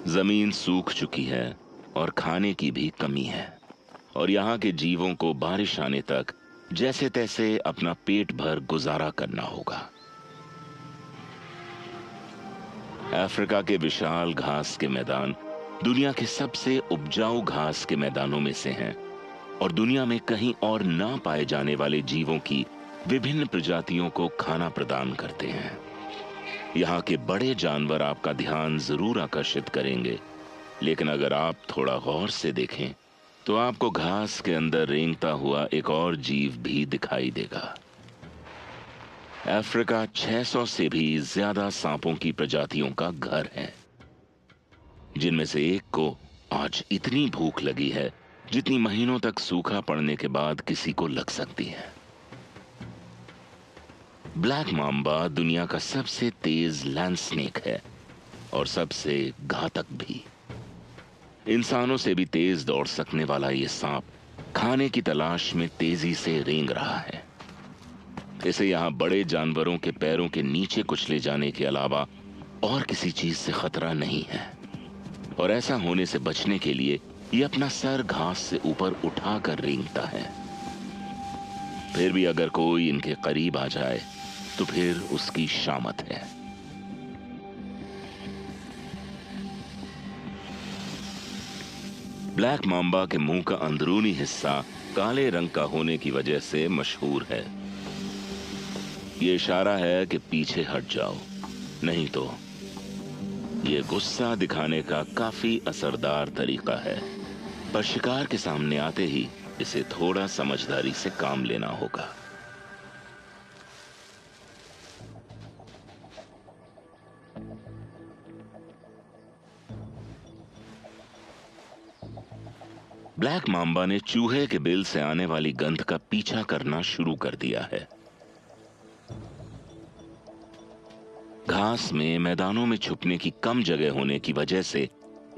जमीन सूख चुकी है और खाने की भी कमी है, और यहाँ के जीवों को बारिश आने तक जैसे तैसे अपना पेट भर गुजारा करना होगा। अफ्रीका के विशाल घास के मैदान दुनिया के सबसे उपजाऊ घास के मैदानों में से हैं, और दुनिया में कहीं और ना पाए जाने वाले जीवों की विभिन्न प्रजातियों को खाना प्रदान करते हैं। यहाँ के बड़े जानवर आपका ध्यान जरूर आकर्षित करेंगे, लेकिन अगर आप थोड़ा गौर से देखें तो आपको घास के अंदर रेंगता हुआ एक और जीव भी दिखाई देगा। अफ्रीका 600 से भी ज्यादा सांपों की प्रजातियों का घर है, जिनमें से एक को आज इतनी भूख लगी है जितनी महीनों तक सूखा पड़ने के बाद किसी को लग सकती है। ब्लैक माम्बा दुनिया का सबसे तेज लैंड स्नेक है और सबसे घातक भी। इंसानों से भी तेज दौड़ सकने वाला यह सांप खाने की तलाश में तेजी से रेंग रहा है। इसे यहां बड़े जानवरों के पैरों के नीचे कुचले जाने के अलावा और किसी चीज से खतरा नहीं है, और ऐसा होने से बचने के लिए यह अपना सर घास से ऊपर उठाकर रेंगता है। फिर भी अगर कोई इनके करीब आ जाए तो फिर उसकी शामत है। ब्लैक माम्बा के मुंह का अंदरूनी हिस्सा काले रंग का होने की वजह से मशहूर है। यह इशारा है कि पीछे हट जाओ, नहीं तो यह गुस्सा दिखाने का काफी असरदार तरीका है, पर शिकार के सामने आते ही इसे थोड़ा समझदारी से काम लेना होगा। ब्लैक माम्बा ने चूहे के बिल से आने वाली गंध का पीछा करना शुरू कर दिया है। घास में मैदानों में छुपने की कम जगह होने की वजह से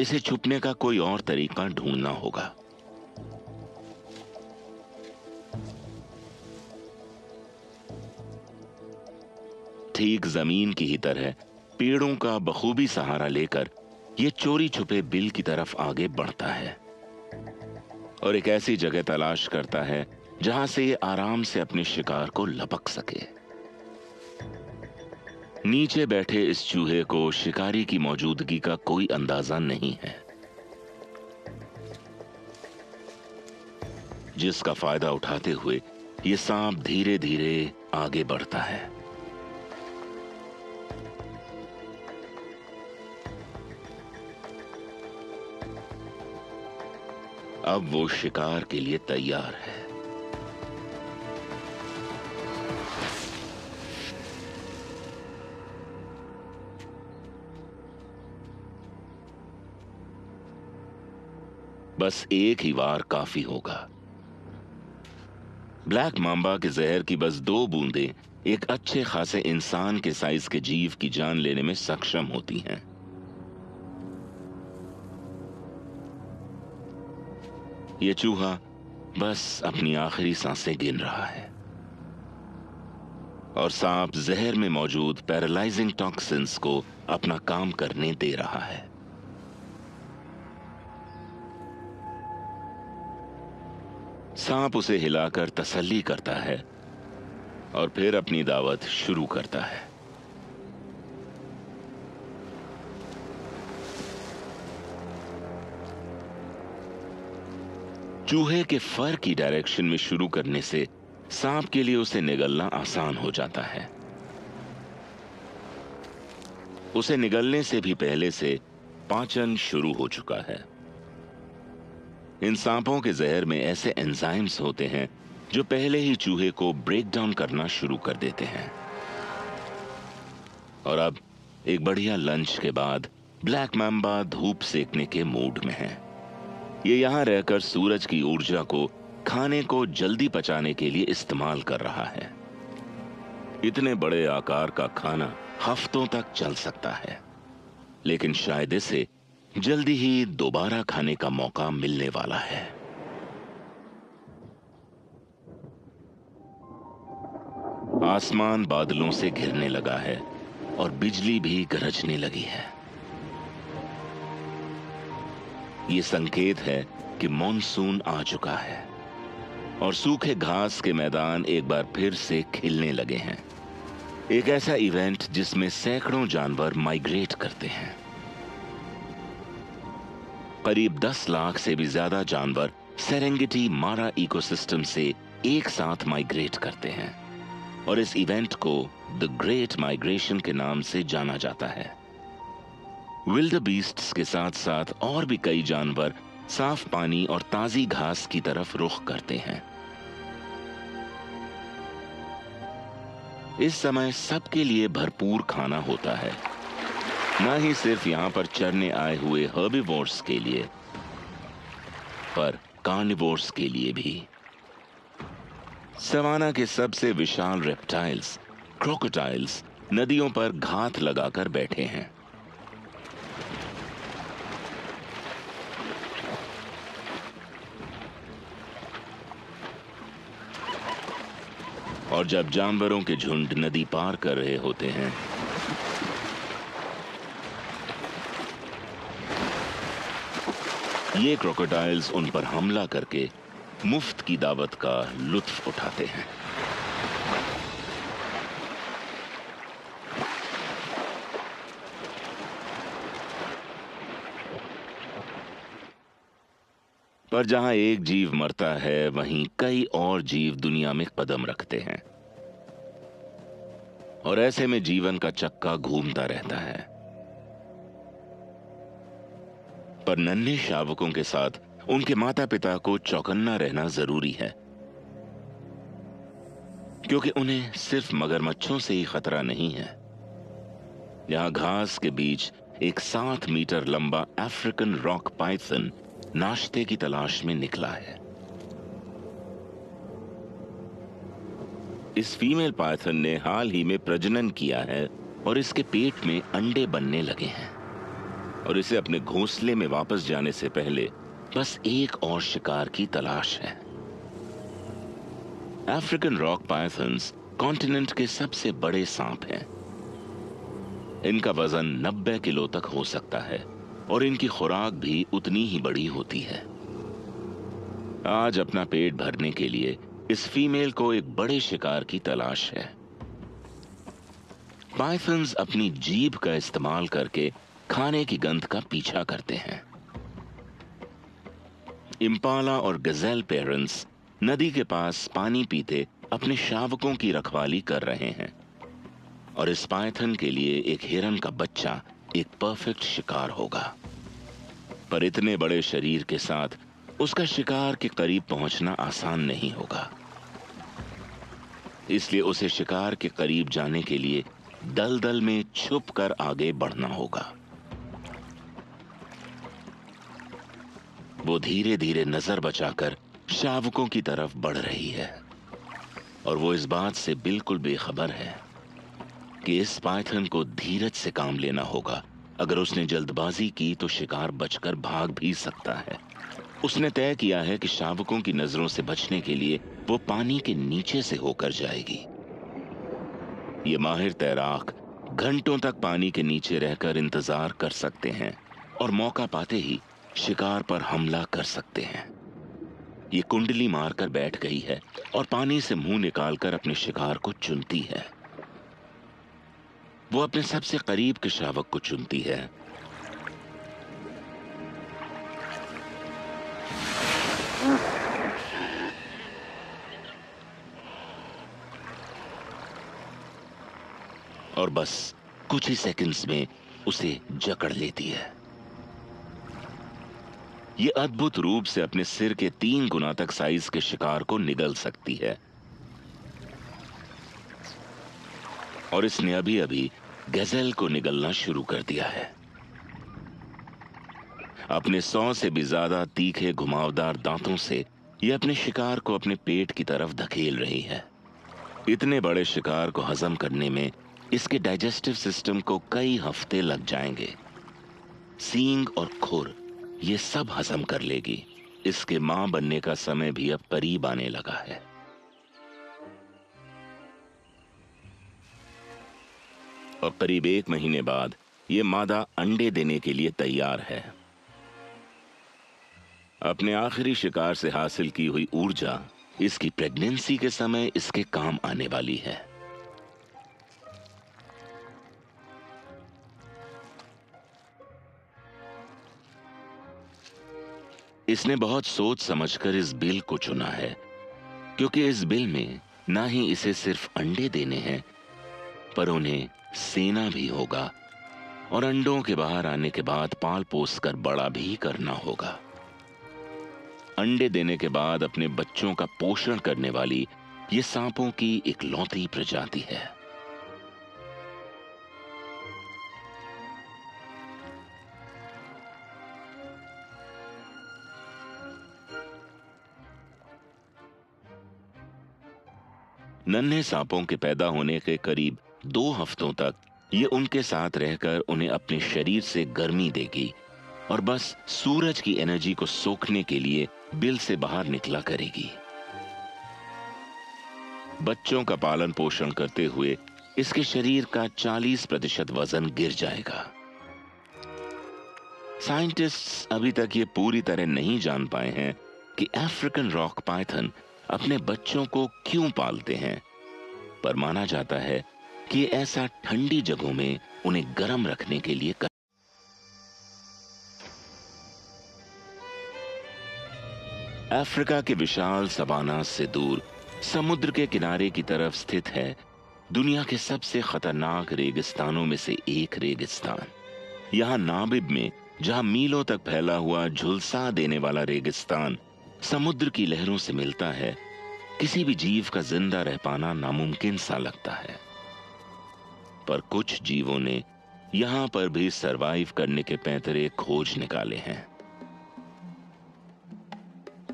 इसे छुपने का कोई और तरीका ढूंढना होगा। ठीक जमीन की ही तरह पेड़ों का बखूबी सहारा लेकर यह चोरी छुपे बिल की तरफ आगे बढ़ता है और एक ऐसी जगह तलाश करता है जहां से ये आराम से अपने शिकार को लपक सके। नीचे बैठे इस चूहे को शिकारी की मौजूदगी का कोई अंदाजा नहीं है, जिसका फायदा उठाते हुए ये सांप धीरे धीरे आगे बढ़ता है। अब वो शिकार के लिए तैयार है। बस एक ही वार काफी होगा। ब्लैक माम्बा के जहर की बस 2 बूंदें एक अच्छे खासे इंसान के साइज के जीव की जान लेने में सक्षम होती हैं। यह चूहा बस अपनी आखिरी सांसें गिन रहा है और सांप जहर में मौजूद पैरालाइजिंग टॉक्सिन्स को अपना काम करने दे रहा है। सांप उसे हिलाकर तसल्ली करता है और फिर अपनी दावत शुरू करता है। चूहे के फर की डायरेक्शन में शुरू करने से सांप के लिए उसे निगलना आसान हो जाता है। उसे निगलने से भी पहले से पाचन शुरू हो चुका है। इन सांपों के जहर में ऐसे एंजाइम्स होते हैं जो पहले ही चूहे को ब्रेक डाउन करना शुरू कर देते हैं। और अब एक बढ़िया लंच के बाद ब्लैक माम्बा धूप सेकने के मूड में है। ये यहां रहकर सूरज की ऊर्जा को खाने को जल्दी पचाने के लिए इस्तेमाल कर रहा है। इतने बड़े आकार का खाना हफ्तों तक चल सकता है, लेकिन शायद इसे जल्दी ही दोबारा खाने का मौका मिलने वाला है। आसमान बादलों से घिरने लगा है और बिजली भी गरजने लगी है। ये संकेत है कि मॉनसून आ चुका है और सूखे घास के मैदान एक बार फिर से खिलने लगे हैं। एक ऐसा इवेंट जिसमें सैकड़ों जानवर माइग्रेट करते हैं। करीब 10 लाख से भी ज्यादा जानवर सेरेंगेटी मारा इकोसिस्टम से एक साथ माइग्रेट करते हैं और इस इवेंट को द ग्रेट माइग्रेशन के नाम से जाना जाता है। विल्डरबीस्ट्स के साथ साथ और भी कई जानवर साफ पानी और ताजी घास की तरफ रुख करते हैं। इस समय सबके लिए भरपूर खाना होता है, ना ही सिर्फ यहां पर चरने आए हुए हर्बिवोर्स के लिए, पर कार्निवोर्स के लिए भी। सवाना के सबसे विशाल रेप्टाइल्स, क्रोकोडाइल्स, नदियों पर घात लगाकर बैठे हैं। और जब जानवरों के झुंड नदी पार कर रहे होते हैं, ये क्रोकोडाइल्स उन पर हमला करके मुफ्त की दावत का लुत्फ उठाते हैं। पर जहां एक जीव मरता है, वहीं कई और जीव दुनिया में कदम रखते हैं और ऐसे में जीवन का चक्का घूमता रहता है। पर नन्हे शावकों के साथ उनके माता पिता को चौकन्ना रहना जरूरी है, क्योंकि उन्हें सिर्फ मगरमच्छों से ही खतरा नहीं है। यहां घास के बीच एक 7 मीटर लंबा अफ्रीकन रॉक पाइथन नाश्ते की तलाश में निकला है। इस फीमेल पाइथन ने हाल ही में प्रजनन किया है और इसके पेट में अंडे बनने लगे हैं और इसे अपने घोंसले में वापस जाने से पहले बस एक और शिकार की तलाश है। अफ्रीकन रॉक पाइथन्स कॉन्टिनेंट के सबसे बड़े सांप हैं। इनका वजन 90 किलो तक हो सकता है और इनकी खुराक भी उतनी ही बड़ी होती है। आज अपना पेट भरने के लिए इस फीमेल को एक बड़े शिकार की तलाश है। पाइथन्स अपनी जीभ का इस्तेमाल करके खाने की गंध का पीछा करते हैं। इम्पाला और गजेल पेरेंट्स नदी के पास पानी पीते अपने शावकों की रखवाली कर रहे हैं और इस पाइथन के लिए एक हिरन का बच्चा एक परफेक्ट शिकार होगा। पर इतने बड़े शरीर के साथ उसका शिकार के करीब पहुंचना आसान नहीं होगा, इसलिए उसे शिकार के करीब जाने के लिए दलदल में छुपकर आगे बढ़ना होगा। वो धीरे धीरे नजर बचाकर शावकों की तरफ बढ़ रही है और वो इस बात से बिल्कुल बेखबर है कि इस पाइथन को धीरज से काम लेना होगा। अगर उसने जल्दबाजी की तो शिकार बचकर भाग भी सकता है। उसने तय किया है कि शावकों की नजरों से बचने के लिए वो पानी के नीचे से होकर जाएगी। ये माहिर तैराक घंटों तक पानी के नीचे रहकर इंतजार कर सकते हैं और मौका पाते ही शिकार पर हमला कर सकते हैं। ये कुंडली मारकर बैठ गई है और पानी से मुंह निकालकर अपने शिकार को चुनती है। वो अपने सबसे करीब के शावक को चुनती है। और बस कुछ ही सेकंड्स में उसे जकड़ लेती है। ये अद्भुत रूप से अपने सिर के 3 गुना तक साइज के शिकार को निगल सकती है और इसने अभी अभी गजेल को निगलना शुरू कर दिया है। अपने 100 से भी ज्यादा तीखे घुमावदार दांतों से यह अपने शिकार को अपने पेट की तरफ धकेल रही है। इतने बड़े शिकार को हजम करने में इसके डाइजेस्टिव सिस्टम को कई हफ्ते लग जाएंगे। सींग और खुर ये सब हजम कर लेगी। इसके मां बनने का समय भी अब करीब आने लगा है। और करीब 1 महीने बाद यह मादा अंडे देने के लिए तैयार है। अपने आखिरी शिकार से हासिल की हुई ऊर्जा इसकी प्रेगनेंसी के समय इसके काम आने वाली है। इसने बहुत सोच समझकर इस बिल को चुना है, क्योंकि इस बिल में ना ही इसे सिर्फ अंडे देने हैं, पर उन्हें सेना भी होगा और अंडों के बाहर आने के बाद पाल पोस कर बड़ा भी करना होगा। अंडे देने के बाद अपने बच्चों का पोषण करने वाली ये सांपों की इकलौती प्रजाति है। नन्हे सांपों के पैदा होने के करीब 2 हफ्तों तक ये उनके साथ रहकर उन्हें अपने शरीर से गर्मी देगी और बस सूरज की एनर्जी को सोखने के लिए बिल से बाहर निकला करेगी। बच्चों का पालन पोषण करते हुए इसके शरीर का 40% वजन गिर जाएगा। साइंटिस्ट्स अभी तक ये पूरी तरह नहीं जान पाए हैं कि अफ्रीकन रॉक पाइथन अपने बच्चों को क्यों पालते हैं, पर माना जाता है कि ऐसा ठंडी जगहों में उन्हें गर्म रखने के लिए अफ्रीका के विशाल सवाना से दूर समुद्र के किनारे की तरफ स्थित है दुनिया के सबसे खतरनाक रेगिस्तानों में से एक रेगिस्तान। यहां नामिब में, जहां मीलों तक फैला हुआ झुलसा देने वाला रेगिस्तान समुद्र की लहरों से मिलता है, किसी भी जीव का जिंदा रह पाना नामुमकिन सा लगता है। पर कुछ जीवों ने यहां पर भी सरवाइव करने के पैंतरे खोज निकाले हैं।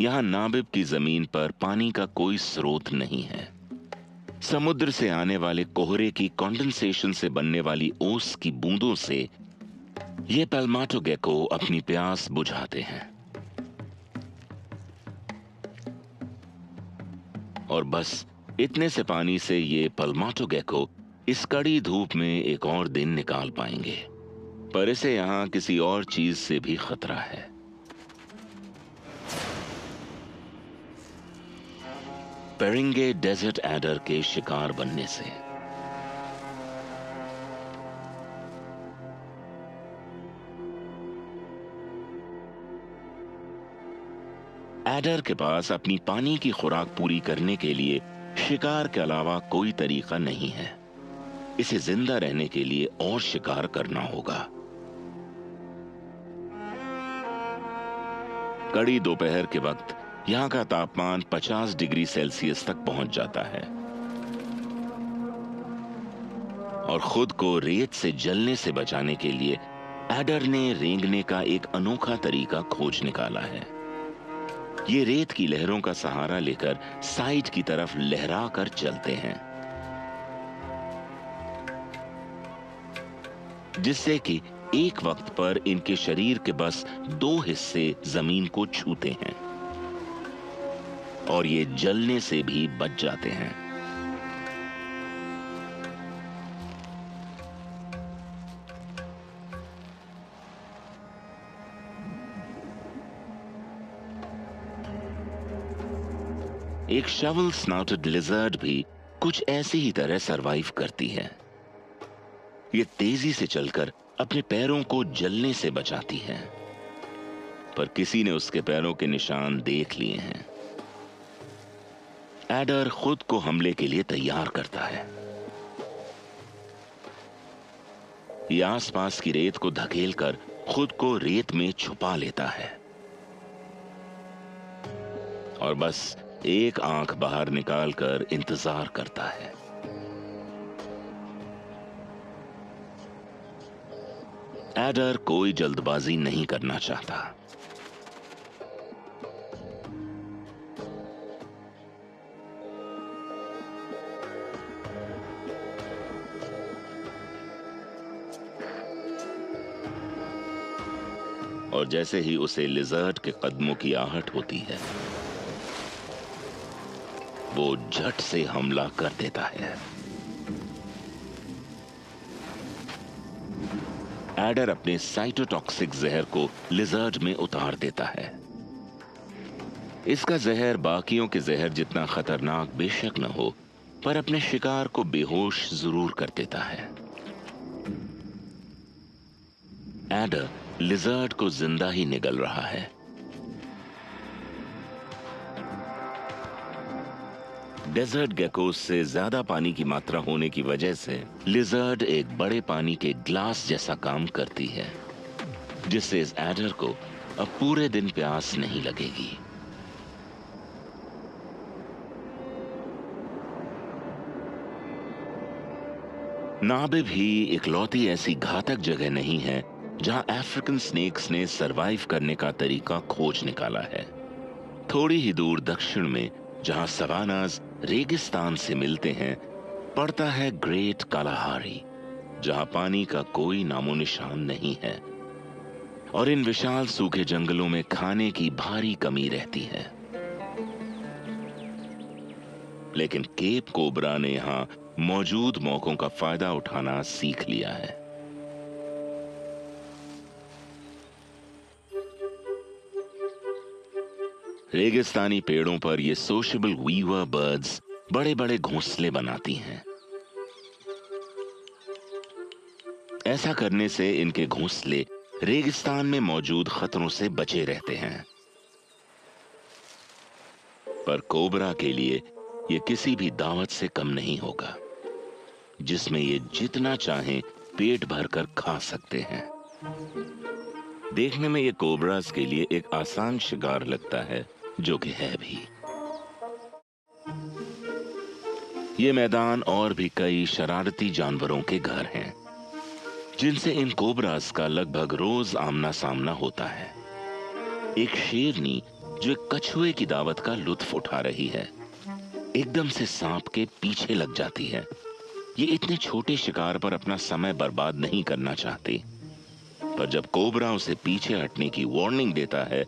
यहां नामिब की जमीन पर पानी का कोई स्रोत नहीं है। समुद्र से आने वाले कोहरे की कंडेंसेशन से बनने वाली ओस की बूंदों से ये पल्माटो गेको अपनी प्यास बुझाते हैं। और बस इतने से पानी से ये पल्माटो गेको इस कड़ी धूप में एक और दिन निकाल पाएंगे। पर इसे यहां किसी और चीज से भी खतरा है। पेरिंगे डेजर्ट एडर के शिकार बनने से। एडर के पास अपनी पानी की खुराक पूरी करने के लिए शिकार के अलावा कोई तरीका नहीं है। इसे जिंदा रहने के लिए और शिकार करना होगा। कड़ी दोपहर के वक्त यहां का तापमान 50 डिग्री सेल्सियस तक पहुंच जाता है और खुद को रेत से जलने से बचाने के लिए एडर ने रेंगने का एक अनोखा तरीका खोज निकाला है। ये रेत की लहरों का सहारा लेकर साइड की तरफ लहरा कर चलते हैं, जिससे कि एक वक्त पर इनके शरीर के बस 2 हिस्से जमीन को छूते हैं और ये जलने से भी बच जाते हैं। एक शवल स्नाउटेड लिजर्ड भी कुछ ऐसी ही तरह सरवाइव करती है। ये तेजी से चलकर अपने पैरों को जलने से बचाती है, पर किसी ने उसके पैरों के निशान देख लिए हैं। एडर खुद को हमले के लिए तैयार करता है। यह आसपास की रेत को धकेलकर खुद को रेत में छुपा लेता है और बस एक आंख बाहर निकालकर इंतजार करता है। एडर कोई जल्दबाजी नहीं करना चाहता। और जैसे ही उसे लिजर्ड के कदमों की आहट होती है, वो झट से हमला कर देता है। एडर अपने साइटोटॉक्सिक जहर को लिजर्ड में उतार देता है इसका जहर बाकियों के जहर जितना खतरनाक बेशक न हो, पर अपने शिकार को बेहोश जरूर कर देता है। एडर लिजर्ड को जिंदा ही निगल रहा है। डेजर्ट गेकोस से ज्यादा पानी की मात्रा होने की वजह से लिजर्ड एक बड़े पानी के ग्लास जैसा काम करती है, जिससे इस एडर को अब पूरे दिन प्यास नहीं लगेगी। नाबिब ही इकलौती ऐसी घातक जगह नहीं है जहां अफ्रीकन स्नेक्स ने सरवाइव करने का तरीका खोज निकाला है। थोड़ी ही दूर दक्षिण में, जहां सवानाज रेगिस्तान से मिलते हैं, पड़ता है ग्रेट कालाहारी, जहां पानी का कोई नामो निशान नहीं है और इन विशाल सूखे जंगलों में खाने की भारी कमी रहती है। लेकिन केप कोबरा ने यहां मौजूद मौकों का फायदा उठाना सीख लिया है। रेगिस्तानी पेड़ों पर ये सोशेबल वीवर बर्ड्स बड़े बड़े घोंसले बनाती हैं। ऐसा करने से इनके घोंसले रेगिस्तान में मौजूद खतरों से बचे रहते हैं। पर कोबरा के लिए ये किसी भी दावत से कम नहीं होगा, जिसमें ये जितना चाहें पेट भरकर खा सकते हैं। देखने में ये कोबरास के लिए एक आसान शिकार लगता है, जो कि है भी। ये मैदान और भी कई शरारती जानवरों के घर हैं, जिनसे इन कोबरास का लगभग रोज आमना सामना होता है। एक शेरनी जो एक कछुए की दावत का लुत्फ उठा रही है, एकदम से सांप के पीछे लग जाती है। ये इतने छोटे शिकार पर अपना समय बर्बाद नहीं करना चाहती, पर जब कोबरा उसे पीछे हटने की वार्निंग देता है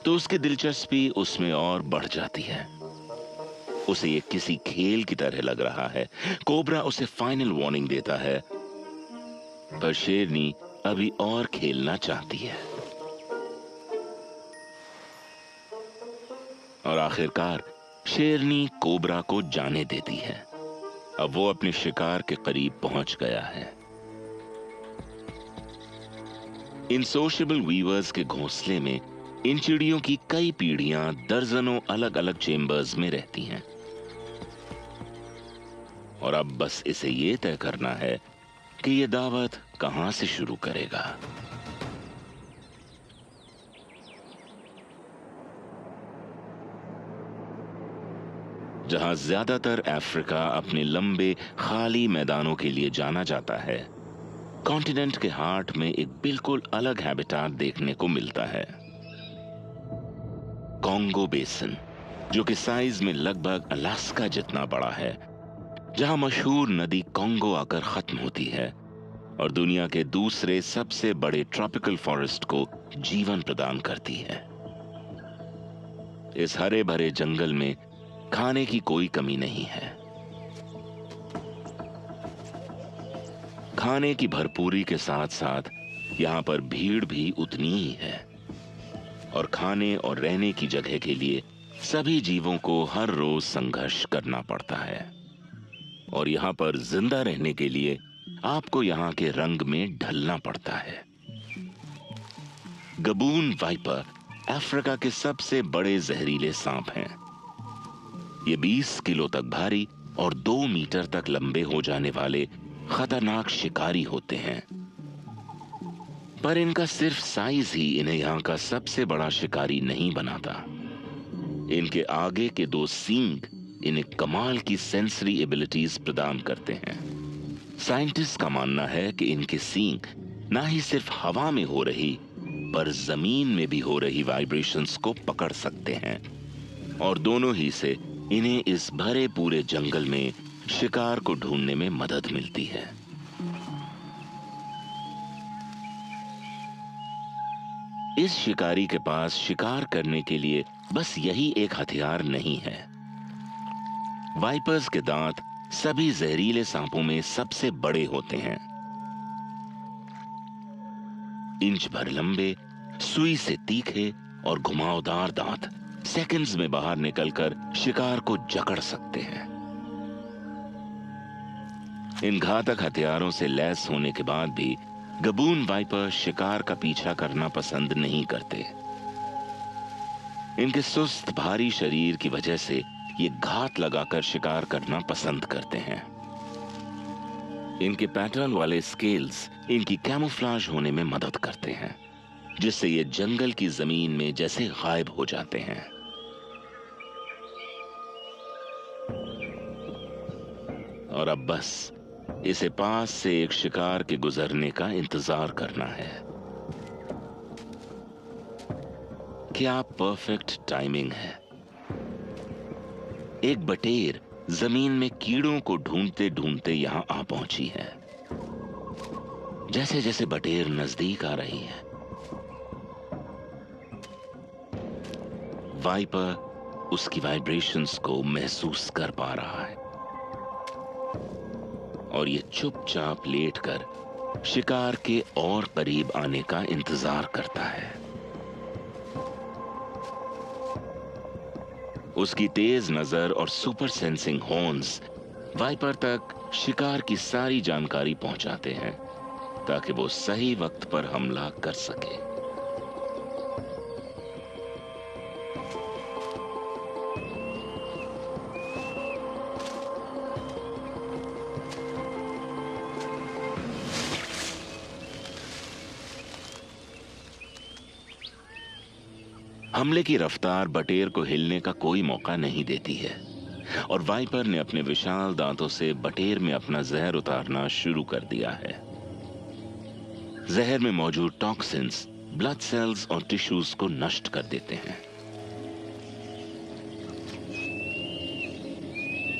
तो उसकी दिलचस्पी उसमें और बढ़ जाती है। उसे ये किसी खेल की तरह लग रहा है। कोबरा उसे फाइनल वार्निंग देता है, पर शेरनी अभी और खेलना चाहती है। और आखिरकार शेरनी कोबरा को जाने देती है। अब वो अपने शिकार के करीब पहुंच गया है। इन सोशेबल वीवर्स के घोंसले में इन चिड़ियों की कई पीढ़ियां दर्जनों अलग अलग चेम्बर्स में रहती हैं। और अब बस इसे ये तय करना है कि ये दावत कहां से शुरू करेगा। जहां ज्यादातर अफ्रीका अपने लंबे खाली मैदानों के लिए जाना जाता है, कॉन्टिनेंट के हार्ट में एक बिल्कुल अलग हैबिटाट देखने को मिलता है। कॉन्गो बेसिन, जो कि साइज में लगभग अलास्का जितना बड़ा है, जहां मशहूर नदी कॉन्गो आकर खत्म होती है और दुनिया के दूसरे सबसे बड़े ट्रॉपिकल फॉरेस्ट को जीवन प्रदान करती है। इस हरे भरे जंगल में खाने की कोई कमी नहीं है। खाने की भरपूरी के साथ साथ यहां पर भीड़ भी उतनी ही है और खाने और रहने की जगह के लिए सभी जीवों को हर रोज संघर्ष करना पड़ता है। और यहां पर जिंदा रहने के लिए आपको यहां के रंग में ढलना पड़ता है। गबून वाइपर अफ्रीका के सबसे बड़े जहरीले सांप हैं। ये 20 किलो तक भारी और 2 मीटर तक लंबे हो जाने वाले खतरनाक शिकारी होते हैं। पर इनका सिर्फ साइज ही इन्हें यहां का सबसे बड़ा शिकारी नहीं बनाता। इनके आगे के 2 सींग इन्हें कमाल की सेंसरी एबिलिटीज प्रदान करते हैं। साइंटिस्ट का मानना है कि इनके सींग ना ही सिर्फ हवा में हो रही, पर जमीन में भी हो रही वाइब्रेशंस को पकड़ सकते हैं और दोनों ही से इन्हें इस भरे पूरे जंगल में शिकार को ढूंढने में मदद मिलती है। इस शिकारी के पास शिकार करने के लिए बस यही एक हथियार नहीं है। वाइपर्स के दांत सभी जहरीले सांपों में सबसे बड़े होते हैं। इंच भर लंबे, सुई से तीखे और घुमावदार दांत सेकंड्स में बाहर निकलकर शिकार को जकड़ सकते हैं। इन घातक हथियारों से लैस होने के बाद भी गबून वाइपर शिकार का पीछा करना पसंद नहीं करते। इनके सुस्त भारी शरीर की वजह से ये घात लगाकर शिकार करना पसंद करते हैं। इनके पैटर्न वाले स्केल्स इनकी कैमोफ्लेज होने में मदद करते हैं, जिससे ये जंगल की जमीन में जैसे गायब हो जाते हैं। और अब बस इसे पास से एक शिकार के गुजरने का इंतजार करना है। क्या परफेक्ट टाइमिंग है। एक बटेर जमीन में कीड़ों को ढूंढते ढूंढते यहां आ पहुंची है। जैसे जैसे बटेर नजदीक आ रही है, वाइपर उसकी वाइब्रेशंस को महसूस कर पा रहा है और ये चुपचाप लेटकर शिकार के और करीब आने का इंतजार करता है। उसकी तेज नजर और सुपर सेंसिंग हॉर्न्स वाइपर तक शिकार की सारी जानकारी पहुंचाते हैं ताकि वो सही वक्त पर हमला कर सके। हमले की रफ्तार बटेर को हिलने का कोई मौका नहीं देती है और वाइपर ने अपने विशाल दांतों से बटेर में अपना जहर उतारना शुरू कर दिया है। जहर में मौजूद टॉक्सिन्स ब्लड सेल्स और टिश्यूज को नष्ट कर देते हैं।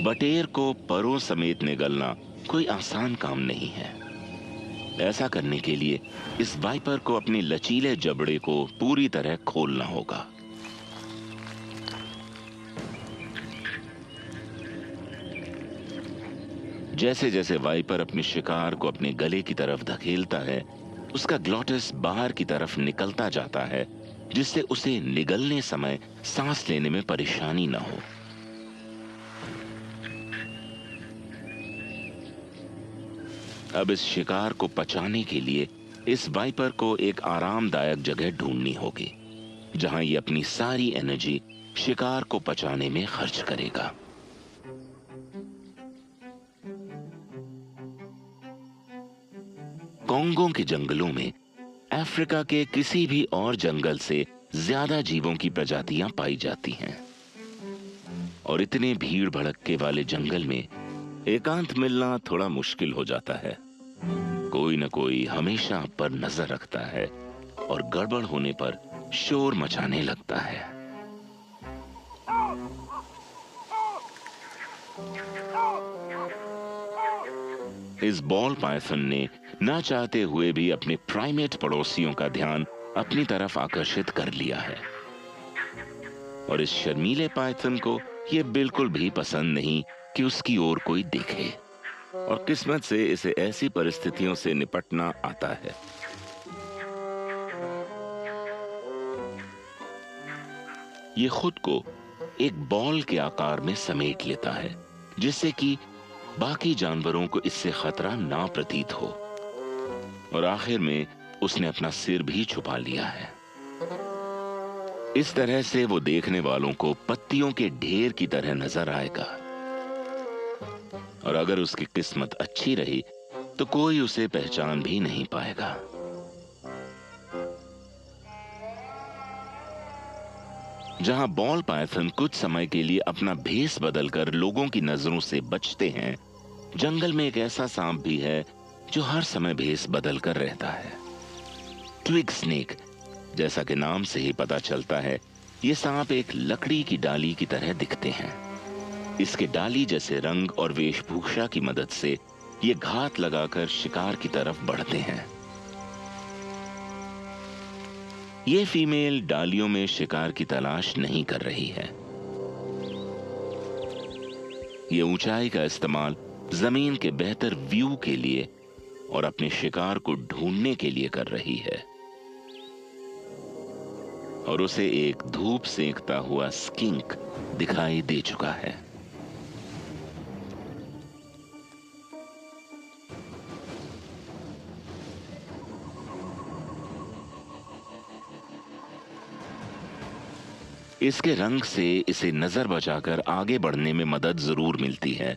बटेर को परों समेत निगलना कोई आसान काम नहीं है। ऐसा करने के लिए इस वाइपर को अपने लचीले जबड़े को पूरी तरह खोलना होगा। जैसे जैसे वाइपर अपने शिकार को अपने गले की तरफ धकेलता है, उसका ग्लॉटिस बाहर की तरफ निकलता जाता है, जिससे उसे निगलने समय सांस लेने में परेशानी न हो। अब इस शिकार को पचाने के लिए इस वाइपर को एक आरामदायक जगह ढूंढनी होगी, जहां ये अपनी सारी एनर्जी शिकार को पचाने में खर्च करेगा। कोंगो के जंगलों में अफ्रीका के किसी भी और जंगल से ज्यादा जीवों की प्रजातियां पाई जाती हैं और इतने भीड़ भड़के वाले जंगल में एकांत मिलना थोड़ा मुश्किल हो जाता है। कोई न कोई हमेशा आप पर नजर रखता है और गड़बड़ होने पर शोर मचाने लगता है। इस बॉल पाइथन ने ना चाहते हुए भी अपने प्राइमेट पड़ोसियों का ध्यान अपनी तरफ आकर्षित कर लिया है और इस शर्मीले पाइथन को यह बिल्कुल भी पसंद नहीं कि उसकी ओर कोई देखे और किस्मत से इसे ऐसी परिस्थितियों से निपटना आता है। ये खुद को एक बॉल के आकार में समेट लेता है, जिससे कि बाकी जानवरों को इससे खतरा ना प्रतीत हो और आखिर में उसने अपना सिर भी छुपा लिया है। इस तरह से वो देखने वालों को पत्तियों के ढेर की तरह नजर आएगा और अगर उसकी किस्मत अच्छी रही तो कोई उसे पहचान भी नहीं पाएगा। जहां बॉल पाइथन कुछ समय के लिए अपना भेष बदलकर लोगों की नजरों से बचते हैं, जंगल में एक ऐसा सांप भी है जो हर समय भेष बदलकर रहता है। ट्विग स्नेक, जैसा कि नाम से ही पता चलता है, ये सांप एक लकड़ी की डाली की तरह दिखते हैं। इसके डाली जैसे रंग और वेशभूषा की मदद से ये घात लगाकर शिकार की तरफ बढ़ते हैं। ये फीमेल डालियों में शिकार की तलाश नहीं कर रही है। ये ऊंचाई का इस्तेमाल जमीन के बेहतर व्यू के लिए और अपने शिकार को ढूंढने के लिए कर रही है। और उसे एक धूप सेंकता हुआ स्किंक दिखाई दे चुका है। इसके रंग से इसे नजर बचाकर आगे बढ़ने में मदद जरूर मिलती है,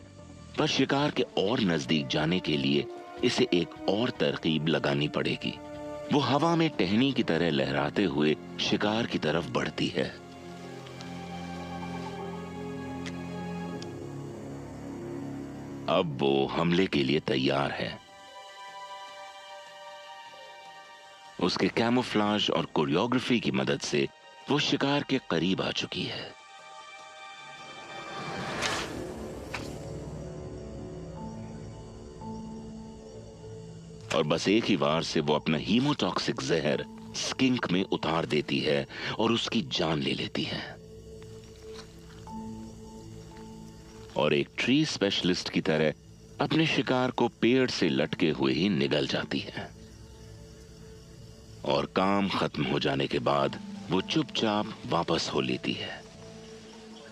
पर शिकार के और नजदीक जाने के लिए इसे एक और तरकीब लगानी पड़ेगी। वो हवा में टहनी की तरह लहराते हुए शिकार की तरफ बढ़ती है। अब वो हमले के लिए तैयार है। उसके कैमोफ्लाज और कोरियोग्राफी की मदद से वो शिकार के करीब आ चुकी है। और बस एक ही वार से वो अपना हीमोटॉक्सिक जहर स्किंक में उतार देती है और उसकी जान ले लेती है। और एक ट्री स्पेशलिस्ट की तरह अपने शिकार को पेड़ से लटके हुए ही निगल जाती है। और काम खत्म हो जाने के बाद वो चुपचाप वापस हो लेती है।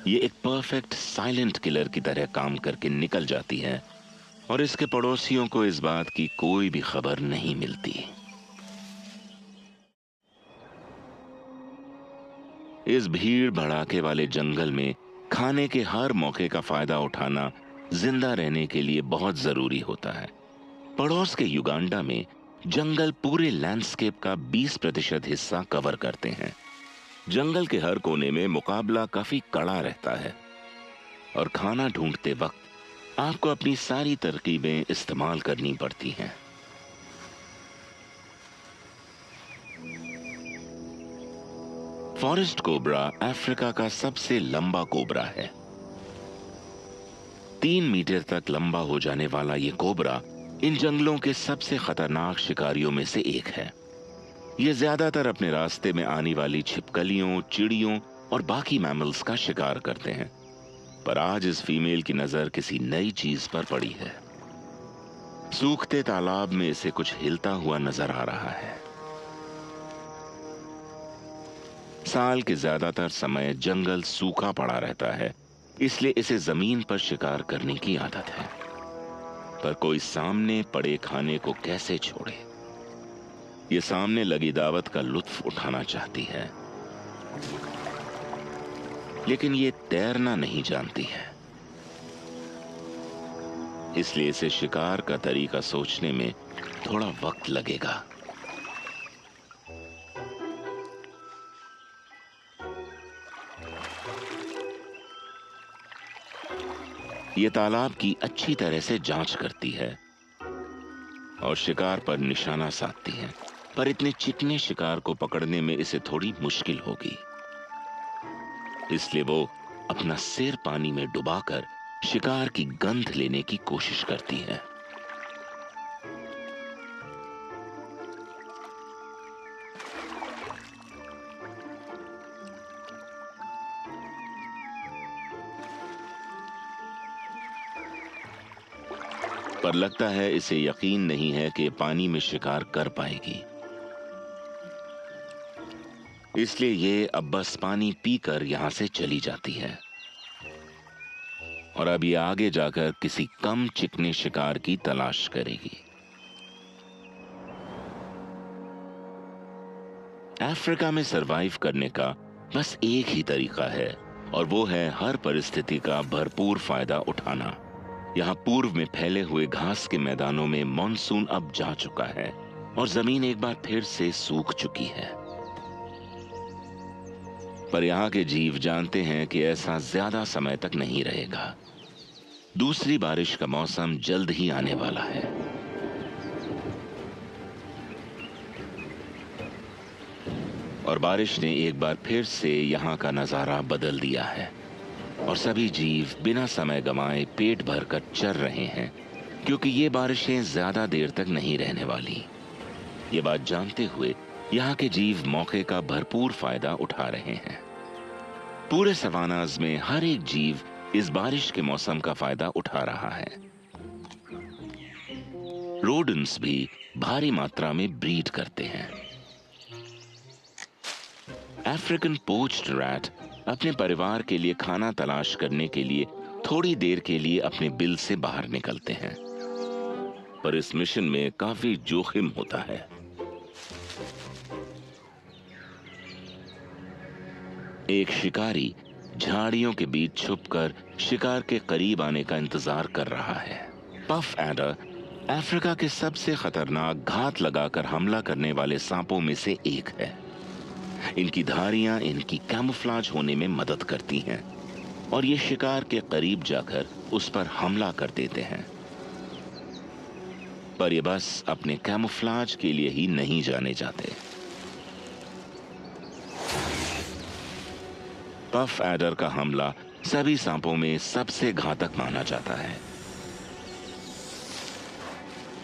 ये एक परफेक्ट साइलेंट किलर की तरह काम करके निकल जाती है और इसके पड़ोसियों को इस बात की कोई भी खबर नहीं मिलती। इस भीड़ भड़ाके वाले जंगल में खाने के हर मौके का फायदा उठाना जिंदा रहने के लिए बहुत जरूरी होता है। पड़ोस के युगांडा में जंगल पूरे लैंडस्केप का 20% हिस्सा कवर करते हैं। जंगल के हर कोने में मुकाबला काफी कड़ा रहता है और खाना ढूंढते वक्त आपको अपनी सारी तरकीबें इस्तेमाल करनी पड़ती हैं। फॉरेस्ट कोबरा अफ्रीका का सबसे लंबा कोबरा है। 3 मीटर तक लंबा हो जाने वाला ये कोबरा इन जंगलों के सबसे खतरनाक शिकारियों में से एक है। ये ज्यादातर अपने रास्ते में आने वाली छिपकलियों, चिड़ियों और बाकी मैमल्स का शिकार करते हैं। पर आज इस फीमेल की नजर किसी नई चीज पर पड़ी है। सूखते तालाब में इसे कुछ हिलता हुआ नजर आ रहा है। साल के ज्यादातर समय जंगल सूखा पड़ा रहता है, इसलिए इसे जमीन पर शिकार करने की आदत है। पर कोई सामने पड़े खाने को कैसे छोड़े? ये सामने लगी दावत का लुत्फ उठाना चाहती है, लेकिन ये तैरना नहीं जानती है। इसलिए इसे शिकार का तरीका सोचने में थोड़ा वक्त लगेगा। ये तालाब की अच्छी तरह से जांच करती है और शिकार पर निशाना साधती है, पर इतने चिकने शिकार को पकड़ने में इसे थोड़ी मुश्किल होगी। इसलिए वो अपना सिर पानी में डुबाकर शिकार की गंध लेने की कोशिश करती है। पर लगता है इसे यकीन नहीं है कि पानी में शिकार कर पाएगी। इसलिए ये अब बस पानी पीकर यहां से चली जाती है और अब ये आगे जाकर किसी कम चिकने शिकार की तलाश करेगी। अफ्रीका में सरवाइव करने का बस एक ही तरीका है और वो है हर परिस्थिति का भरपूर फायदा उठाना। यहाँ पूर्व में फैले हुए घास के मैदानों में मॉनसून अब जा चुका है और जमीन एक बार फिर से सूख चुकी है। पर यहाँ के जीव जानते हैं कि ऐसा ज्यादा समय तक नहीं रहेगा। दूसरी बारिश का मौसम जल्द ही आने वाला है। और बारिश ने एक बार फिर से यहाँ का नजारा बदल दिया है और सभी जीव बिना समय गंवाए पेट भरकर चर रहे हैं, क्योंकि ये बारिशें ज्यादा देर तक नहीं रहने वाली। ये बात जानते हुए यहाँ के जीव मौके का भरपूर फायदा उठा रहे हैं। पूरे सवानाज में हर एक जीव इस बारिश के मौसम का फायदा उठा रहा है। रोडेंट्स भी भारी मात्रा में ब्रीड करते हैं। अफ्रीकन पोच्ड रैट अपने परिवार के लिए खाना तलाश करने के लिए थोड़ी देर के लिए अपने बिल से बाहर निकलते हैं, पर इस मिशन में काफी जोखिम होता है। एक शिकारी झाड़ियों के बीच छुपकर शिकार के करीब आने का इंतजार कर रहा है। पफ एडर अफ्रीका के सबसे खतरनाक घात लगाकर हमला करने वाले सांपों में से एक है। इनकी धारियां इनकी कैमोफ्लेज होने में मदद करती हैं और ये शिकार के करीब जाकर उस पर हमला कर देते हैं। पर ये बस अपने कैमोफ्लेज के लिए ही नहीं जाने जाते। पफ एडर का हमला सभी सांपों में सबसे घातक माना जाता है।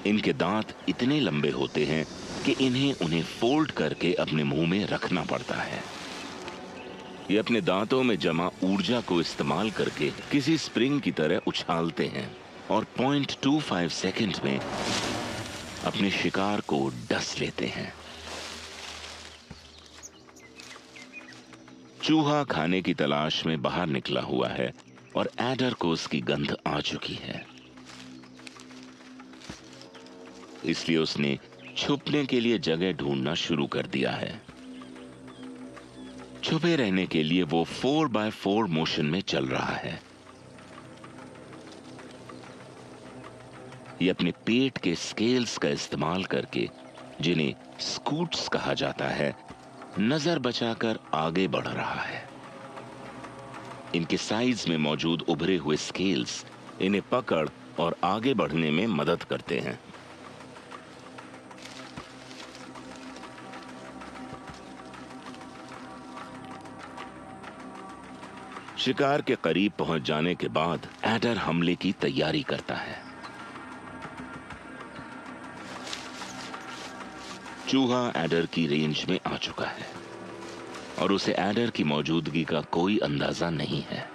इनके दांत इतने लंबे होते हैं कि उन्हें फोल्ड करके अपने मुंह में रखना पड़ता है। ये अपने दांतों में जमा ऊर्जा को इस्तेमाल करके किसी स्प्रिंग की तरह उछालते हैं और 0.25 सेकंड में अपने शिकार को डस लेते हैं। चूहा खाने की तलाश में बाहर निकला हुआ है और एडर को उसकी गंध आ चुकी है, इसलिए उसने छुपने के लिए जगह ढूंढना शुरू कर दिया है। छुपे रहने के लिए वो 4x4 मोशन में चल रहा है। ये अपने पेट के स्केल्स का इस्तेमाल करके, जिन्हें स्कूट्स कहा जाता है, नजर बचाकर आगे बढ़ रहा है। इनके साइड्स में मौजूद उभरे हुए स्केल्स इन्हें पकड़ और आगे बढ़ने में मदद करते हैं। शिकार के करीब पहुंच जाने के बाद एडर हमले की तैयारी करता है। चूहा एडर की रेंज में आ चुका है और उसे एडर की मौजूदगी का कोई अंदाजा नहीं है।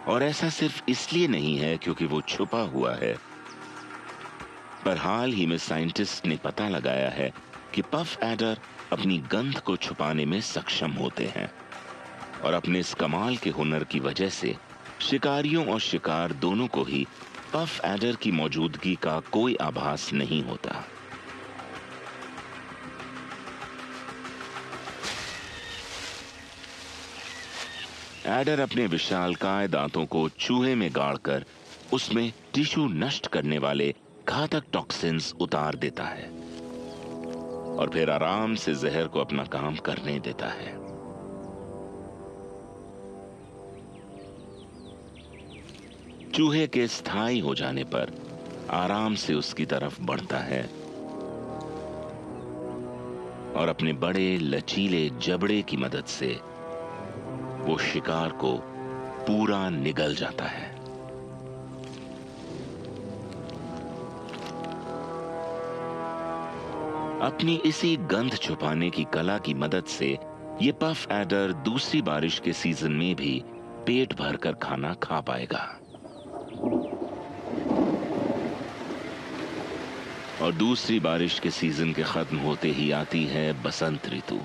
और ऐसा सिर्फ इसलिए नहीं है क्योंकि वो छुपा हुआ है, पर हाल ही में साइंटिस्ट ने पता लगाया है कि पफ एडर अपनी गंध को छुपाने में सक्षम होते हैं और अपने इस कमाल के हुनर की वजह से शिकारियों और शिकार दोनों को ही पफ एडर की मौजूदगी का कोई आभास नहीं होता। एडर अपने विशालकाय दांतों को चूहे में गाड़कर उसमें टिश्यू नष्ट करने वाले घातक टॉक्सिन्स उतार देता है और फिर आराम से जहर को अपना काम करने देता है। चूहे के स्थायी हो जाने पर आराम से उसकी तरफ बढ़ता है और अपने बड़े लचीले जबड़े की मदद से वो शिकार को पूरा निगल जाता है। अपनी इसी गंध छुपाने की कला की मदद से ये पफ एडर दूसरी बारिश के सीजन में भी पेट भरकर खाना खा पाएगा। और दूसरी बारिश के सीजन के खत्म होते ही आती है बसंत ऋतु।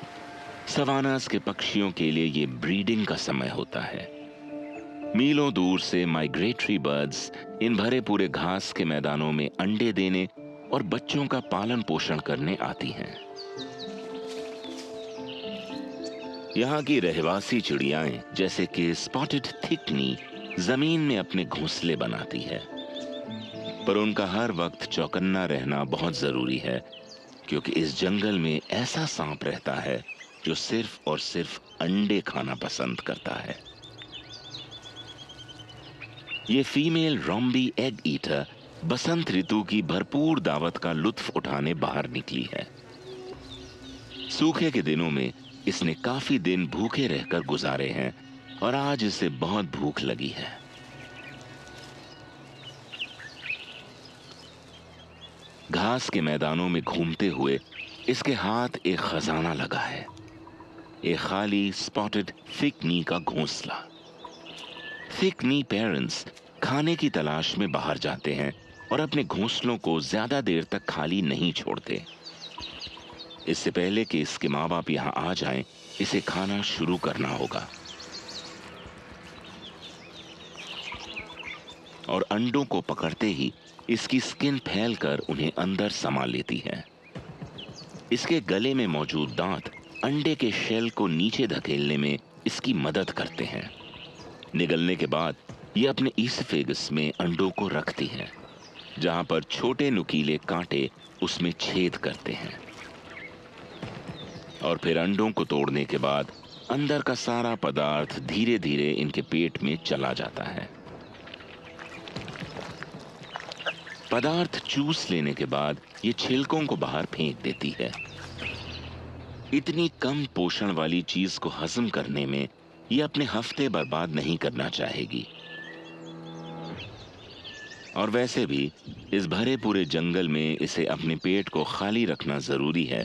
सवानास के पक्षियों के लिए ये ब्रीडिंग का समय होता है। मीलों दूर से माइग्रेटरी बर्ड्स इन भरे पूरे घास के मैदानों में अंडे देने और बच्चों का पालन पोषण करने आती हैं। यहाँ की रहवासी चिड़ियाएं जैसे कि स्पॉटेड थिकनी जमीन में अपने घोंसले बनाती है, पर उनका हर वक्त चौकन्ना रहना बहुत जरूरी है क्योंकि इस जंगल में ऐसा सांप रहता है जो सिर्फ और सिर्फ अंडे खाना पसंद करता है। ये फीमेल रोम्बी एग ईटर बसंत ऋतु की भरपूर दावत का लुत्फ उठाने बाहर निकली है। सूखे के दिनों में इसने काफी दिन भूखे रहकर गुजारे हैं और आज इसे बहुत भूख लगी है। घास के मैदानों में घूमते हुए इसके हाथ एक खजाना लगा है, एक खाली स्पॉटेड थिक नी का घोंसला। थिक नी पेरेंट्स खाने की तलाश में बाहर जाते हैं और अपने घोंसलों को ज्यादा देर तक खाली नहीं छोड़ते। इससे पहले कि इसके माँ बाप यहाँ आ जाएं, इसे खाना शुरू करना होगा। और अंडों को पकड़ते ही इसकी स्किन फैलकर उन्हें अंदर समा लेती है। इसके गले में मौजूद दांत अंडे के शेल को नीचे धकेलने में इसकी मदद करते हैं। निगलने के बाद ये अपने ईसोफेगस में अंडों को रखती है, जहां पर छोटे नुकीले कांटे उसमें छेद करते हैं। और फिर अंडों को तोड़ने के बाद अंदर का सारा पदार्थ धीरे धीरे इनके पेट में चला जाता है। पदार्थ चूस लेने के बाद ये छिलकों को बाहर फेंक देती है। इतनी कम पोषण वाली चीज को हजम करने में ये अपने हफ्ते बर्बाद नहीं करना चाहेगी। और वैसे भी इस भरे पूरे जंगल में इसे अपने पेट को खाली रखना जरूरी है,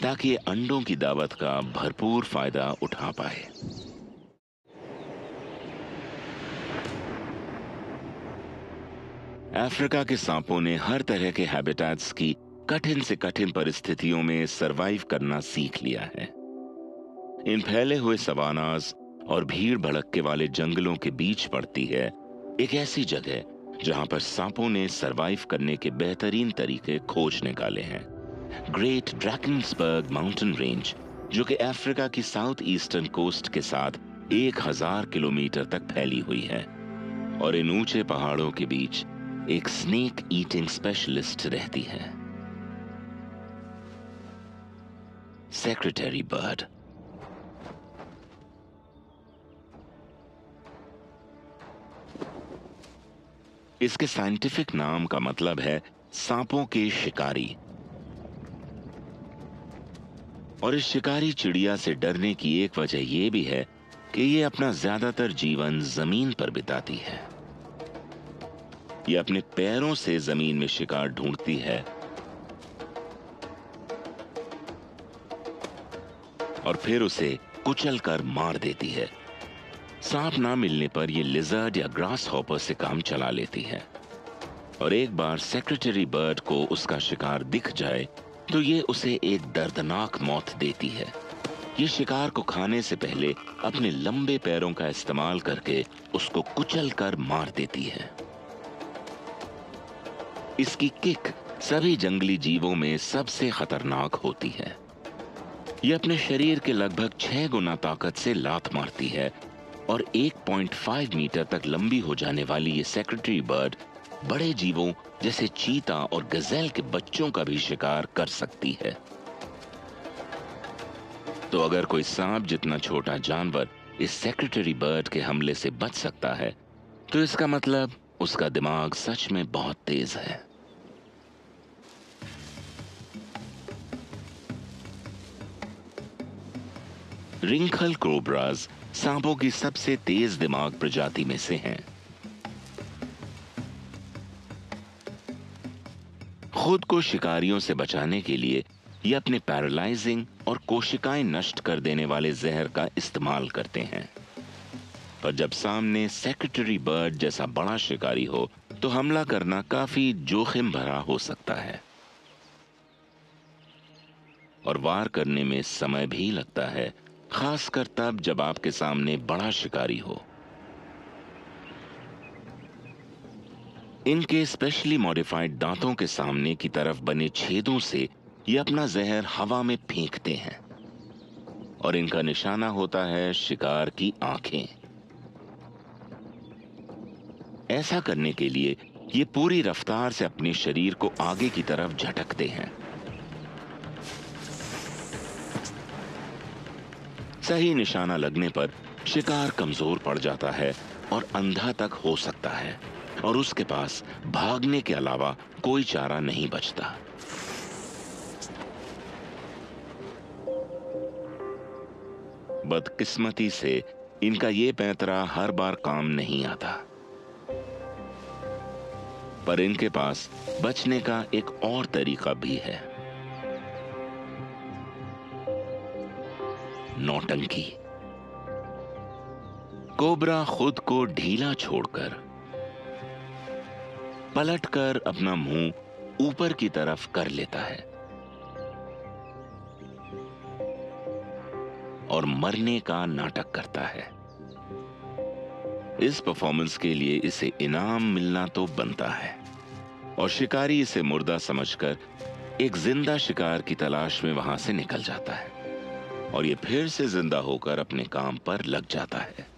ताकि ये अंडों की दावत का भरपूर फायदा उठा पाए। अफ्रीका के सांपों ने हर तरह के हैबिटेट्स की कठिन से कठिन परिस्थितियों में सरवाइव करना सीख लिया है। इन फैले हुए सवानास और भीड़ भड़क्के वाले जंगलों के बीच पड़ती है एक ऐसी जगह जहां पर सांपों ने सरवाइव करने के बेहतरीन तरीके खोज निकाले हैं। ग्रेट ड्रैकेंसबर्ग माउंटेन रेंज, जो कि अफ्रीका की साउथ ईस्टर्न कोस्ट के साथ 1000 किलोमीटर तक फैली हुई है। और इन ऊंचे पहाड़ों के बीच एक स्नेक ईटिंग स्पेशलिस्ट रहती है, सेक्रेटरी बर्ड। इसके साइंटिफिक नाम का मतलब है सांपों के शिकारी। और इस शिकारी चिड़िया से डरने की एक वजह यह भी है कि ये अपना ज्यादातर जीवन जमीन पर बिताती है। ये अपने पैरों से जमीन में शिकार ढूंढती है और फिर उसे कुचलकर मार देती है। सांप ना मिलने पर यह लिजर्ड या ग्रास हॉपर से काम चला लेती है। और एक बार सेक्रेटरी बर्ड को उसका शिकार दिख जाए तो ये उसे एक दर्दनाक मौत देती है। ये शिकार को खाने से पहले अपने लंबे पैरों का इस्तेमाल करके उसको कुचलकर मार देती है। इसकी किक सभी जंगली जीवों में सबसे खतरनाक होती है। यह अपने शरीर के लगभग 6 गुना ताकत से लात मारती है और 1.5 मीटर तक लंबी हो जाने वाली ये सेक्रेटरी बर्ड बड़े जीवों जैसे चीता और गजेल के बच्चों का भी शिकार कर सकती है। तो अगर कोई सांप जितना छोटा जानवर इस सेक्रेटरी बर्ड के हमले से बच सकता है, तो इसका मतलब उसका दिमाग सच में बहुत तेज है। रिंखल कोबराज सांपों की सबसे तेज दिमाग प्रजाति में से हैं। खुद को शिकारियों से बचाने के लिए ये अपने पैरालाइजिंग और कोशिकाएं नष्ट कर देने वाले जहर का इस्तेमाल करते हैं। पर जब सामने सेक्रेटरी बर्ड जैसा बड़ा शिकारी हो तो हमला करना काफी जोखिम भरा हो सकता है और वार करने में समय भी लगता है, खासकर तब जब आपके सामने बड़ा शिकारी हो। इनके स्पेशली मॉडिफाइड दांतों के सामने की तरफ बने छेदों से ये अपना जहर हवा में फेंकते हैं और इनका निशाना होता है शिकार की आंखें। ऐसा करने के लिए ये पूरी रफ्तार से अपने शरीर को आगे की तरफ झटकते हैं। सही निशाना लगने पर शिकार कमजोर पड़ जाता है और अंधा तक हो सकता है और उसके पास भागने के अलावा कोई चारा नहीं बचता। बदकिस्मती से इनका ये पैंतरा हर बार काम नहीं आता, पर इनके पास बचने का एक और तरीका भी है, नौटंकी। कोबरा खुद को ढीला छोड़कर पलटकर अपना मुंह ऊपर की तरफ कर लेता है और मरने का नाटक करता है। इस परफॉर्मेंस के लिए इसे इनाम मिलना तो बनता है और शिकारी इसे मुर्दा समझकर एक जिंदा शिकार की तलाश में वहां से निकल जाता है और ये फिर से जिंदा होकर अपने काम पर लग जाता है।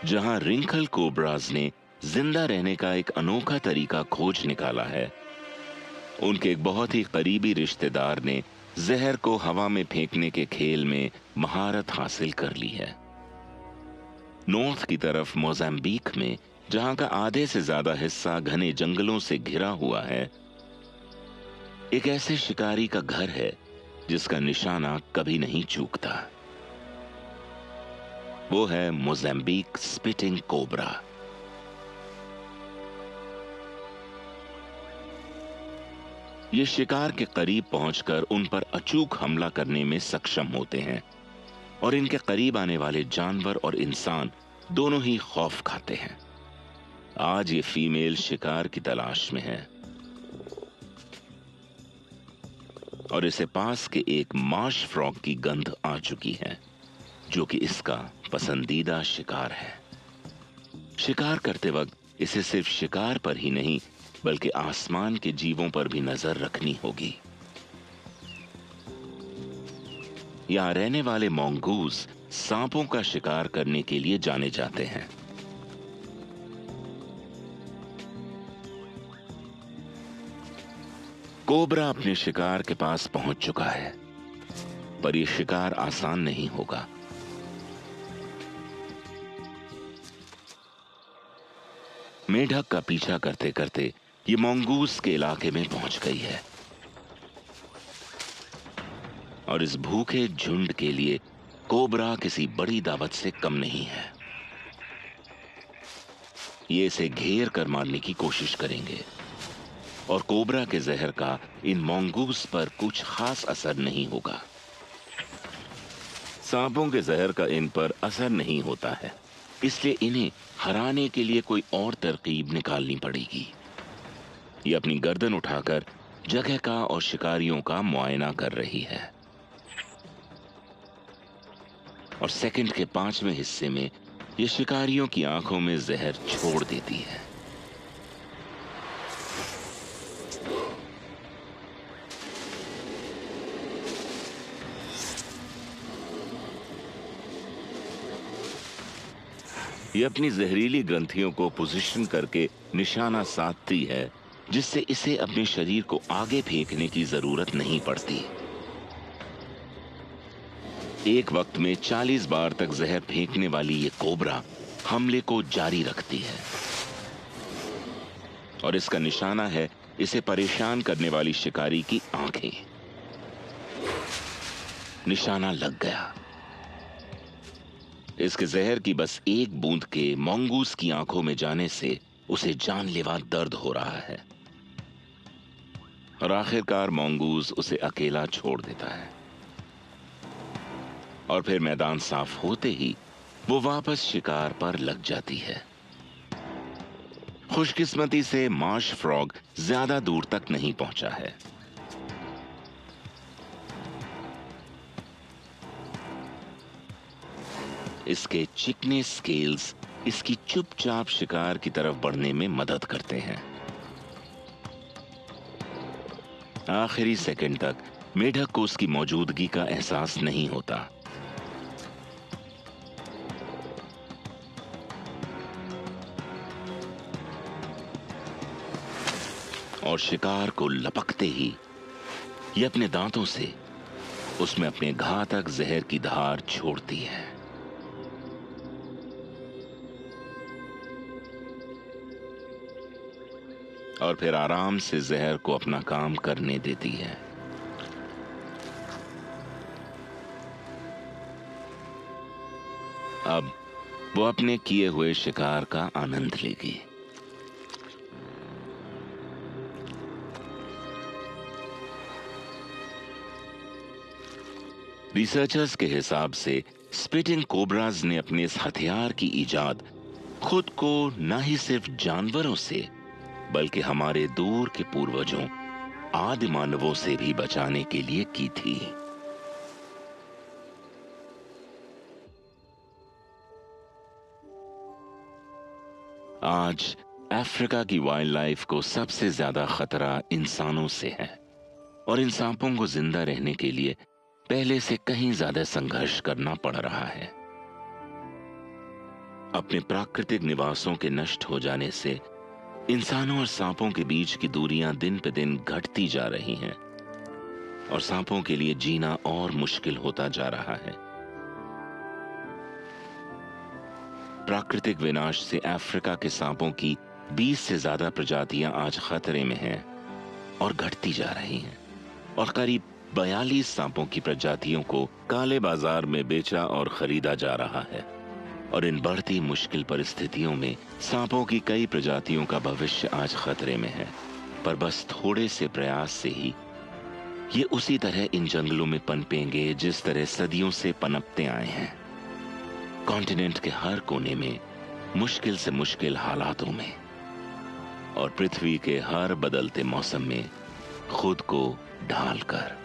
जहां रिंकल कोबराज ने जिंदा रहने का एक अनोखा तरीका खोज निकाला है, उनके एक बहुत ही करीबी रिश्तेदार ने जहर को हवा में फेंकने के खेल में महारत हासिल कर ली है। नॉर्थ की तरफ मोजाम्बिक में, जहां का आधे से ज्यादा हिस्सा घने जंगलों से घिरा हुआ है, एक ऐसे शिकारी का घर है जिसका निशाना कभी नहीं चूकता। वो है मोजाम्बिक स्पिटिंग कोबरा। ये शिकार के करीब पहुंचकर उन पर अचूक हमला करने में सक्षम होते हैं और इनके करीब आने वाले जानवर और इंसान दोनों ही खौफ खाते हैं। आज ये फीमेल शिकार की तलाश में है और इसे पास के एक मार्श फ्रॉग की गंध आ चुकी है, जो कि इसका पसंदीदा शिकार है। शिकार करते वक्त इसे सिर्फ शिकार पर ही नहीं बल्कि आसमान के जीवों पर भी नजर रखनी होगी। यहां रहने वाले मोंगूज सांपों का शिकार करने के लिए जाने जाते हैं। कोबरा अपने शिकार के पास पहुंच चुका है, पर यह शिकार आसान नहीं होगा। मेढक का पीछा करते करते ये मोंगूज के इलाके में पहुंच गई है और इस भूखे झुंड के लिए कोबरा किसी बड़ी दावत से कम नहीं है। ये इसे घेर कर मारने की कोशिश करेंगे और कोबरा के जहर का इन मोंगूज पर कुछ खास असर नहीं होगा। सांपों के जहर का इन पर असर नहीं होता है, इसलिए इन्हें हराने के लिए कोई और तरकीब निकालनी पड़ेगी। ये अपनी गर्दन उठाकर जगह का और शिकारियों का मुआयना कर रही है और सेकंड के 5वें हिस्से में ये शिकारियों की आंखों में जहर छोड़ देती है। ये अपनी जहरीली ग्रंथियों को पोजीशन करके निशाना साधती है, जिससे इसे अपने शरीर को आगे फेंकने की जरूरत नहीं पड़ती। एक वक्त में 40 बार तक जहर फेंकने वाली ये कोबरा हमले को जारी रखती है और इसका निशाना है इसे परेशान करने वाली शिकारी की आंखें। निशाना लग गया। इसके जहर की बस एक बूंद के मोंगूज की आंखों में जाने से उसे जानलेवा दर्द हो रहा है और आखिरकार मोंगूज उसे अकेला छोड़ देता है और फिर मैदान साफ होते ही वो वापस शिकार पर लग जाती है। खुशकिस्मती से मार्श फ्रॉग ज्यादा दूर तक नहीं पहुंचा है। इसके चिकने स्केल्स इसकी चुपचाप शिकार की तरफ बढ़ने में मदद करते हैं। आखिरी सेकंड तक मेढक को उसकी मौजूदगी का एहसास नहीं होता। और शिकार को लपकते ही ये अपने दांतों से उसमें अपने घातक जहर की धार छोड़ती है। और फिर आराम से जहर को अपना काम करने देती है। अब वो अपने किए हुए शिकार का आनंद लेगी। रिसर्चर्स के हिसाब से स्पिटिंग कोबराज ने अपने इस हथियार की इजाद खुद को न ही सिर्फ जानवरों से बल्कि हमारे दूर के पूर्वजों आदि मानवों से भी बचाने के लिए की थी। आज अफ्रीका की वाइल्ड लाइफ को सबसे ज्यादा खतरा इंसानों से है और इन सांपों को जिंदा रहने के लिए पहले से कहीं ज्यादा संघर्ष करना पड़ रहा है। अपने प्राकृतिक निवासों के नष्ट हो जाने से इंसानों और सांपों के बीच की दूरियां दिन पे दिन घटती जा रही हैं और सांपों के लिए जीना और मुश्किल होता जा रहा है। प्राकृतिक विनाश से अफ्रीका के सांपों की 20 से ज्यादा प्रजातियां आज खतरे में हैं और घटती जा रही हैं और करीब 42 सांपों की प्रजातियों को काले बाजार में बेचा और खरीदा जा रहा है। और इन बढ़ती मुश्किल परिस्थितियों में सांपों की कई प्रजातियों का भविष्य आज खतरे में है, पर बस थोड़े से प्रयास से ही ये उसी तरह इन जंगलों में पनपेंगे जिस तरह सदियों से पनपते आए हैं, कॉन्टिनेंट के हर कोने में, मुश्किल से मुश्किल हालातों में और पृथ्वी के हर बदलते मौसम में खुद को ढाल कर।